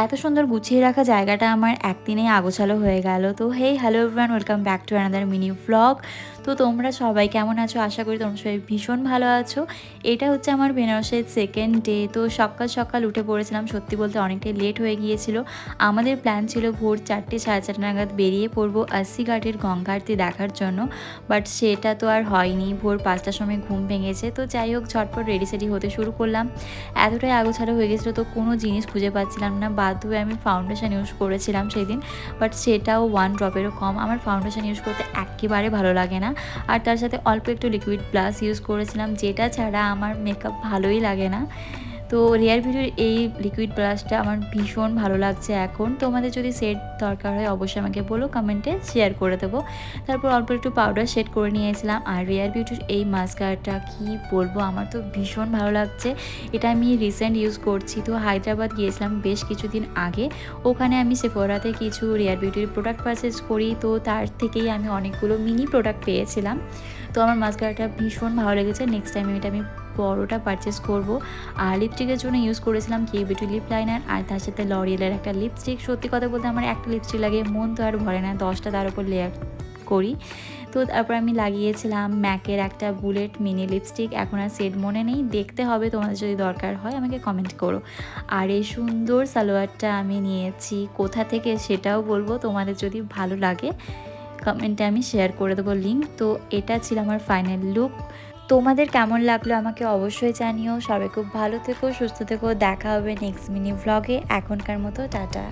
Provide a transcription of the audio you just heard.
এত সুন্দর গুছিয়ে রাখা জায়গাটা আমার একদিনেই আগোছালো হয়ে গেল। তো hey hello everyone, welcome back to another mini vlog. তো তোমরা সবাই কেমন আছো? আশা করি তোমরা সবাই ভীষণ ভালো আছো। এটা হচ্ছে আমার বেনারসের সেকেন্ড ডে। তো সকাল সকাল উঠে পড়েছিলাম, সত্যি বলতে অনেকটাই লেট হয়ে গিয়েছিল। আমাদের প্ল্যান ছিল ভোর 4টে সাড়ে 4টে নাগাদ বেরিয়ে পড়বো আস্সি ঘাটের গঙ্গা আরতি দেখার জন্য, বাট সেটা তো আর হয়নি। ভোর 5টার সময় ঘুম ভেঙেছে। তো যাই হোক, ঝটপট রেডি সেডি হতে শুরু করলাম। এতটাই আগোছালো হয়ে গেছিলো তো কোনো জিনিস খুঁজে পাচ্ছিলাম না। বাধ্য হয়ে আমি ফাউন্ডেশন ইউজ করেছিলাম সেই দিন, বাট সেটাও 1 ড্রপেরও কম। আমার ফাউন্ডেশন ইউজ করতে একেবারে ভালো লাগে না। আর তার সাথে অল্প একটু লিকুইড ব্লাশ ইউজ করেছিলাম, যেটা ছাড়া আমার মেকআপ ভালোই লাগে না। তো রিয়ার বিউটির এই লিকুইড ব্রাশটা আমার ভীষণ ভালো লাগছে এখন। তোমাদের যদি সেট দরকার হয় অবশ্যই আমাকে বলো, কমেন্টে শেয়ার করে দেবো। তারপর অল্প একটু পাউডার শেড করে নিয়েছিলাম। আর রিয়ার বিউটির এই মাস্কারাটা কি বলবো, আমার তো ভীষণ ভালো লাগছে। এটা আমি রিসেন্ট ইউজ করছি। তো হায়দ্রাবাদ গিয়েছিলাম বেশ কিছুদিন আগে, ওখানে আমি সেফোরাতে কিছু রিয়ার বিউটির প্রোডাক্ট পারচেজ করি। তো তার থেকেই আমি অনেকগুলো মিনি প্রোডাক্ট পেয়েছিলাম। তো আমার মাস্কারাটা ভীষণ ভালো লেগেছে। নেক্সট টাইম এটা আমি বড়োটা পারচেস করব। আর লিপস্টিকের জন্য ইউজ করেছিলাম কে বিউটি লিপ লাইনার, আর তার সাথে লরিয়েলের একটা লিপস্টিক। সত্যি কথা বলতে আমার একটা লিপস্টিক লাগে, মন তো আর ভরে না 10টা তার উপর লেয়ার করি। তো তারপর আমি লাগিয়েছিলাম ম্যাকের একটা বুলেট মিনি লিপস্টিক। এখন আর সেট মনে নেই, দেখতে হবে। তোমাদের যদি দরকার হয় আমাকে কমেন্ট করো। আর এই সুন্দর সালোয়ারটা আমি নিয়েছি কোথা থেকে সেটাও বলবো, তোমাদের যদি ভালো লাগে কমেন্টে আমি শেয়ার করে দেবো লিঙ্ক। তো এটা ছিল আমার ফাইনাল লুক। তোমাদের কেমন লাগলো আমাকে অবশ্যই জানিও। সবাই খুব ভালো থেকো, সুস্থ থেকো। দেখা হবে নেক্সট মিনি ভ্লগে। এখনকার মতো টাটা।